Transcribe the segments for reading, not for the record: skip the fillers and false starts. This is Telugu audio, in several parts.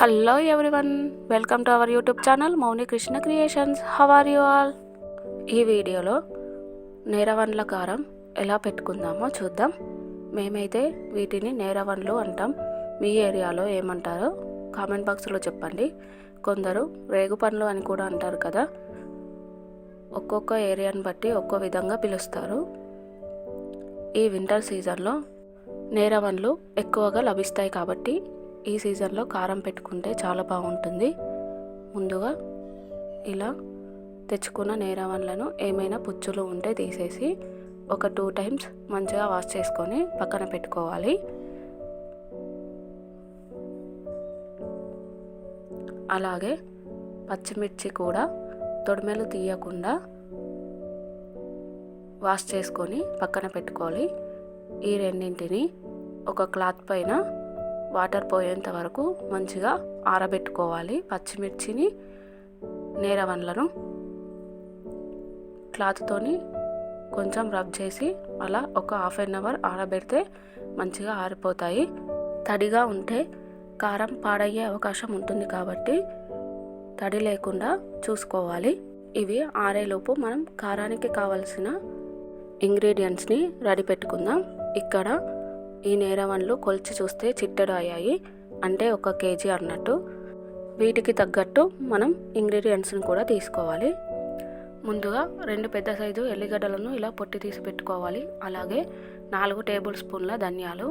Hello everyone, welcome to our YouTube channel Mouni Krishna creations. How are you all? ఈ వీడియోలో నేరవన్ల కారం ఎలా పెట్టుకుందామో చూద్దాం. మేమైతే వీటిని నేరవన్లు అంటాం. మీ ఏరియాలో ఏమంటారో కామెంట్ బాక్స్లో చెప్పండి. కొందరు రేగు పండ్లు అని కూడా అంటారు కదా. ఒక్కొక్క ఏరియాని బట్టి ఒక్కో విధంగా పిలుస్తారు. ఈ వింటర్ సీజన్లో నేరవన్లు ఎక్కువగా లభిస్తాయి కాబట్టి ఈ సీజన్లో కారం పెట్టుకుంటే చాలా బాగుంటుంది. ముందుగా ఇలా తెచ్చుకున్న నేరవన్లను ఏమైనా పుచ్చులు ఉంటే తీసేసి ఒక 2 టైమ్స్ మంచిగా వాష్ చేసుకొని పక్కన పెట్టుకోవాలి. అలాగే పచ్చిమిర్చి కూడా తొడిమెలు తీయకుండా వాష్ చేసుకొని పక్కన పెట్టుకోవాలి. ఈ రెండింటిని ఒక క్లాత్ పైన వాటర్ పోయేంత వరకు మంచిగా ఆరబెట్టుకోవాలి. పచ్చిమిర్చిని నేరవన్లను క్లాత్తోని కొంచెం రబ్ చేసి అలా ఒక హాఫ్ అన్ అవర్ ఆరబెడితే మంచిగా ఆరిపోతాయి. తడిగా ఉంటే కారం పాడయ్యే అవకాశం ఉంటుంది కాబట్టి తడి లేకుండా చూసుకోవాలి. ఇవి ఆరేలోపు మనం కారానికి కావలసిన ఇంగ్రీడియంట్స్ని రెడీ పెట్టుకుందాం. ఇక్కడ ఈ నేరవన్లు కొలిచి చూస్తే చిట్టెడు అయ్యాయి, అంటే 1 కేజీ అన్నట్టు. వీటికి తగ్గట్టు మనం ఇంగ్రీడియంట్స్ని కూడా తీసుకోవాలి. ముందుగా 2 పెద్ద సైజు ఎల్లిగడ్డలను ఇలా పొట్టి తీసి పెట్టుకోవాలి. అలాగే 4 టేబుల్ స్పూన్ల ధనియాలు,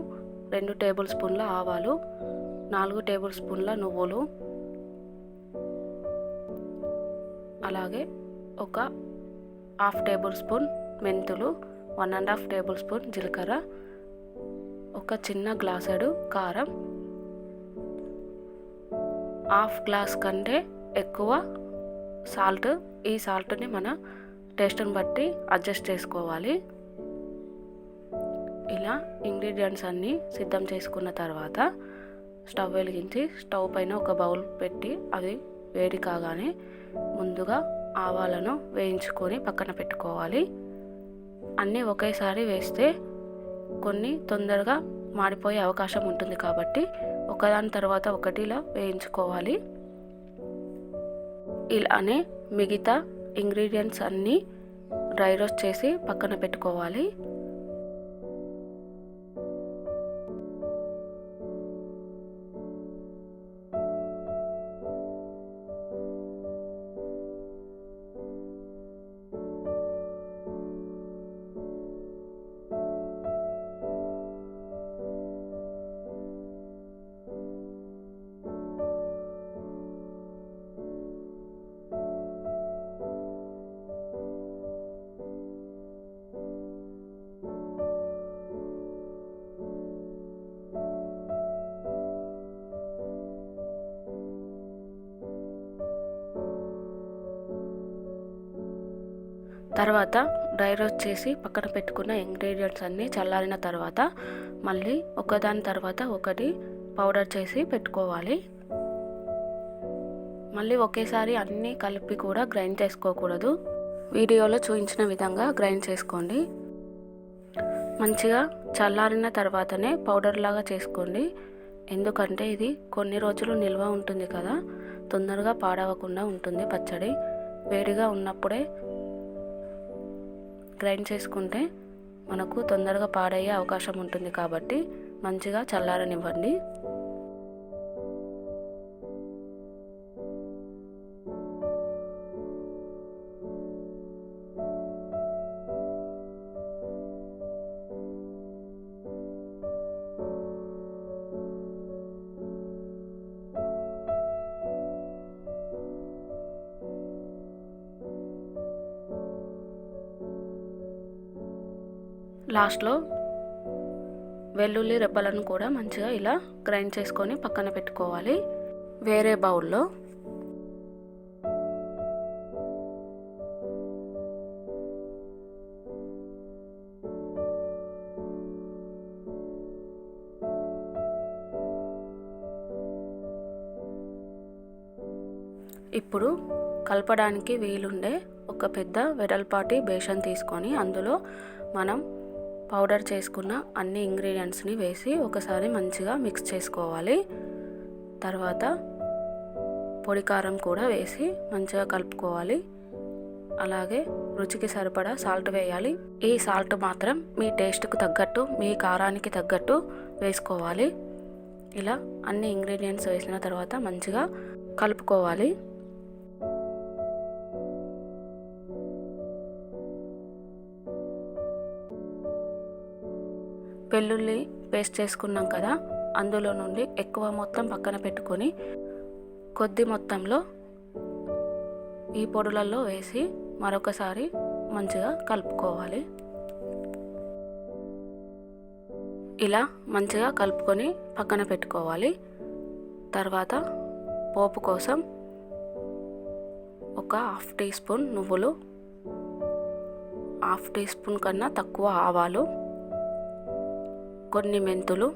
2 టేబుల్ స్పూన్ల ఆవాలు, 4 టేబుల్ స్పూన్ల నువ్వులు, అలాగే ఒక 1/2 టేబుల్ స్పూన్ మెంతులు, 1.5 టేబుల్ స్పూన్ జీలకర్ర, ఒక చిన్న గ్లాసెడు కారం, 1/2 గ్లాస్ కంటే ఎక్కువ సాల్ట్. ఈ సాల్ట్ని మన టేస్ట్ని బట్టి అడ్జస్ట్ చేసుకోవాలి. ఇలా ఇంగ్రీడియంట్స్ అన్నీ సిద్ధం చేసుకున్న తర్వాత స్టవ్ వెలిగించి స్టవ్ పైన ఒక బౌల్ పెట్టి అది వేడి కాగానే ముందుగా ఆవాలను వేయించుకొని పక్కన పెట్టుకోవాలి. అన్నీ ఒకేసారి వేస్తే కొన్ని తొందరగా మాడిపోయే అవకాశం ఉంటుంది కాబట్టి ఒకదాని తర్వాత ఒకటి ఇలా వేయించుకోవాలి. ఇలానే మిగతా ఇంగ్రీడియంట్స్ అన్నీ డ్రై రోస్ట్ చేసి పక్కన పెట్టుకోవాలి. తర్వాత డ్రై రోస్ట్ చేసి పక్కన పెట్టుకున్న ఇంగ్రీడియంట్స్ అన్నీ చల్లారిన తర్వాత మళ్ళీ ఒకదాని తర్వాత ఒకటి పౌడర్ చేసి పెట్టుకోవాలి. మళ్ళీ ఒకేసారి అన్నీ కలిపి కూడా గ్రైండ్ చేసుకోకూడదు. వీడియోలో చూపించిన విధంగా గ్రైండ్ చేసుకోండి. మంచిగా చల్లారిన తర్వాతనే పౌడర్ లాగా చేసుకోండి. ఎందుకంటే ఇది కొన్ని రోజులు నిల్వ ఉంటుంది కదా, తొందరగా పాడవకుండా ఉంటుంది పచ్చడి. వేడిగా ఉన్నప్పుడే గ్రైండ్ చేసుకుంటే మనకు తొందరగా పాడయ్యే అవకాశం ఉంటుంది కాబట్టి మంచిగా చల్లారనివ్వండి. లాస్ట్లో వెల్లుల్లి రెబ్బలను కూడా మంచిగా ఇలా గ్రైండ్ చేసుకొని పక్కన పెట్టుకోవాలి. వేరే బౌల్లో ఇప్పుడు కలపడానికి వీలుండే ఒక పెద్ద వెడల్పాటి బేషన్ తీసుకొని అందులో మనం పౌడర్ చేసుకున్న అన్ని ఇంగ్రీడియంట్స్ని వేసి ఒకసారి మంచిగా మిక్స్ చేసుకోవాలి. తర్వాత పొడి కారం కూడా వేసి మంచిగా కలుపుకోవాలి. అలాగే రుచికి సరిపడా సాల్ట్ వేయాలి. ఈ సాల్ట్ మాత్రం మీ టేస్ట్కు తగ్గట్టు, మీ కారానికి తగ్గట్టు వేసుకోవాలి. ఇలా అన్ని ఇంగ్రీడియంట్స్ వేసిన తర్వాత మంచిగా కలుపుకోవాలి. వెల్లుల్లి పేస్ట్ చేసుకున్నాం కదా, అందులో నుండి ఎక్కువ మొత్తం పక్కన పెట్టుకొని కొద్ది మొత్తంలో ఈ పొడులలో వేసి మరొకసారి మంచిగా కలుపుకోవాలి. ఇలా మంచిగా కలుపుకొని పక్కన పెట్టుకోవాలి. తర్వాత పోపు కోసం ఒక 1/2 టీ స్పూన్ నువ్వులు, 1/2 టీ స్పూన్ కన్నా తక్కువ ఆవాలు, కొన్ని మెంతులు,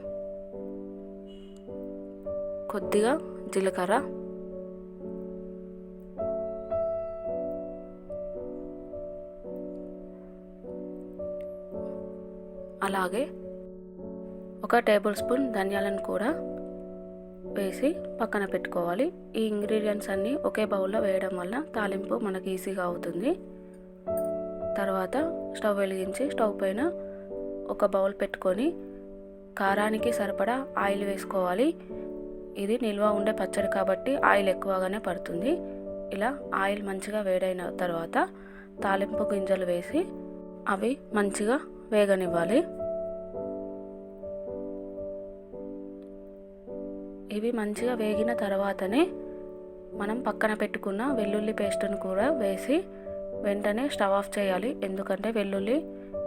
కొద్దిగా జీలకర్ర, అలాగే 1 టేబుల్ స్పూన్ ధనియాలను కూడా వేసి పక్కన పెట్టుకోవాలి. ఈ ఇంగ్రీడియంట్స్ అన్నీ ఒకే బౌల్లో వేయడం వల్ల తాలింపు మనకి ఈజీగా అవుతుంది. తర్వాత స్టవ్ వెలిగించి స్టవ్ పైన ఒక బౌల్ పెట్టుకొని కారానికి సరిపడా ఆయిల్ వేసుకోవాలి. ఇది నిల్వ ఉండే పచ్చడి కాబట్టి ఆయిల్ ఎక్కువగానే పడుతుంది. ఇలా ఆయిల్ మంచిగా వేడైన తర్వాత తాలింపు గింజలు వేసి అవి మంచిగా వేగనివ్వాలి. ఇవి మంచిగా వేగిన తర్వాతనే మనం పక్కన పెట్టుకున్న వెల్లుల్లి పేస్ట్ను కూడా వేసి వెంటనే స్టవ్ ఆఫ్ చేయాలి. ఎందుకంటే వెల్లుల్లి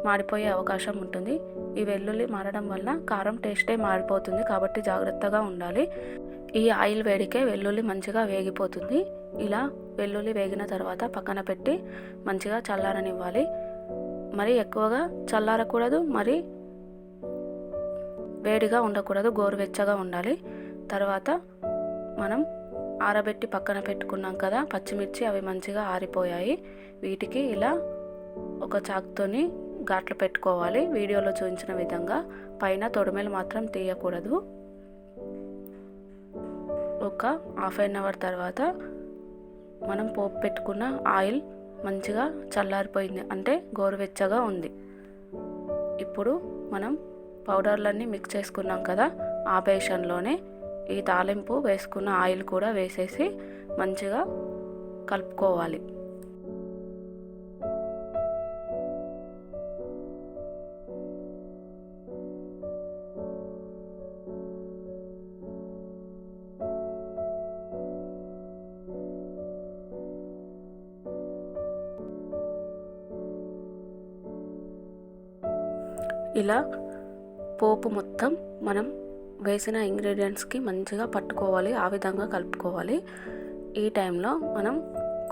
మాడిపోయే అవకాశం ఉంటుంది. ఈ వెల్లుల్లి మారడం వల్ల కారం టేస్టే మారిపోతుంది కాబట్టి జాగ్రత్తగా ఉండాలి. ఈ ఆయిల్ వేడికే వెల్లుల్లి మంచిగా వేగిపోతుంది. ఇలా వెల్లుల్లి వేగిన తర్వాత పక్కన పెట్టి మంచిగా చల్లారనివ్వాలి. మరి ఎక్కువగా చల్లారకూడదు, మరి వేడిగా ఉండకూడదు, గోరువెచ్చగా ఉండాలి. తర్వాత మనం ఆరబెట్టి పక్కన పెట్టుకున్నాం కదా పచ్చిమిర్చి, అవి మంచిగా ఆరిపోయాయి. వీటికి ఇలా ఒక చాకుతోని ఘాట్లు పెట్టుకోవాలి. వీడియోలో చూపించిన విధంగా పైన తొడిమెలు మాత్రం తీయకూడదు. ఒక 1/2 అవర్ తర్వాత మనం పోపు పెట్టుకున్న ఆయిల్ మంచిగా చల్లారిపోయింది, అంటే గోరువెచ్చగా ఉంది. ఇప్పుడు మనం పౌడర్లన్నీ మిక్స్ చేసుకున్నాం కదా, ఆ బేషన్లోనే ఈ తాలింపు వేసుకున్న ఆయిల్ కూడా వేసేసి మంచిగా కలుపుకోవాలి. ఇలా పోపు మొత్తం మనం వేసిన ఇంగ్రీడియంట్స్కి మంచిగా పట్టుకోవాలి, ఆ విధంగా కలుపుకోవాలి. ఈ టైంలో మనం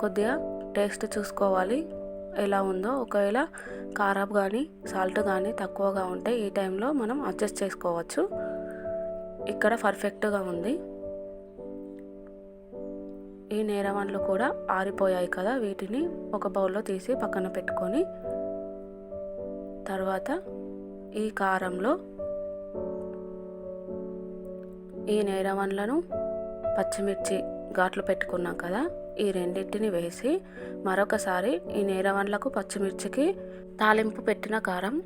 కొద్దిగా టేస్ట్ చూసుకోవాలి ఎలా ఉందో. ఒకవేళ కారం కానీ సాల్ట్ కానీ తక్కువగా ఉంటే ఈ టైంలో మనం అడ్జస్ట్ చేసుకోవచ్చు. ఇక్కడ పర్ఫెక్ట్గా ఉంది. ఈ నేరవన్లు కూడా ఆరిపోయాయి కదా, వీటిని ఒక బౌల్లో తీసి పక్కన పెట్టుకొని తర్వాత ఈ కారంలో ఈ నేరవన్లను పచ్చిమిర్చి ఘాట్లు పెట్టుకున్నాం కదా, ఈ రెండింటిని వేసి మరొకసారి ఈ నేరవన్లకు పచ్చిమిర్చికి తాలింపు పెట్టిన కారం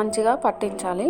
మంచిగా పట్టించాలి.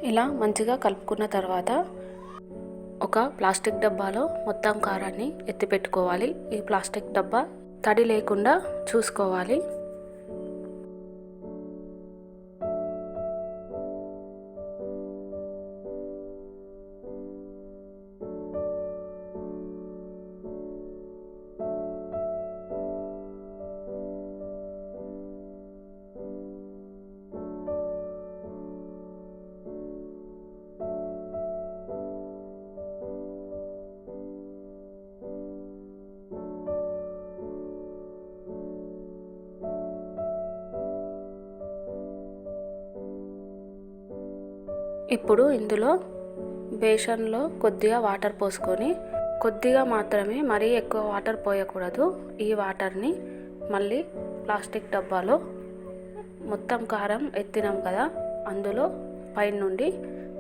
ఇలా మంచిగా కలుపుకున్న తర్వాత ఒక ప్లాస్టిక్ డబ్బాలో మొత్తం కారాన్ని ఎత్తి పెట్టుకోవాలి. ఈ ప్లాస్టిక్ డబ్బా తడి లేకుండా చూసుకోవాలి. ఇప్పుడు ఇందులో బేసన్లో కొద్దిగా వాటర్ పోసుకొని, కొద్దిగా మాత్రమే, మరీ ఎక్కువ వాటర్ పోయకూడదు. ఈ వాటర్ని మళ్ళీ ప్లాస్టిక్ డబ్బాలో మొత్తం కారం ఎత్తినాం కదా అందులో పైన నుండి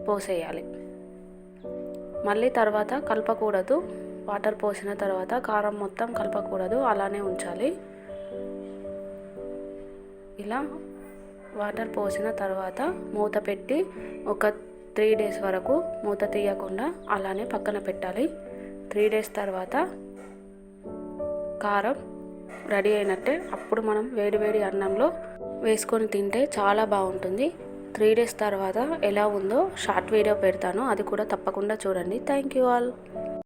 పోసేయాలి. మళ్ళీ తర్వాత కలపకూడదు. వాటర్ పోసిన తర్వాత కారం మొత్తం కలపకూడదు, అలానే ఉంచాలి. ఇలా వాటర్ పోసిన తర్వాత మూత పెట్టి ఒక 3 days వరకు మూత తీయకుండా అలానే పక్కన పెట్టాలి. 3 days తర్వాత కారం రెడీ అయినట్టే. అప్పుడు మనం వేడివేడి అన్నంలో వేసుకొని తింటే చాలా బాగుంటుంది. 3 days తర్వాత ఎలా ఉందో షార్ట్ వీడియో పెడతాను, అది కూడా తప్పకుండా చూడండి. Thank you all.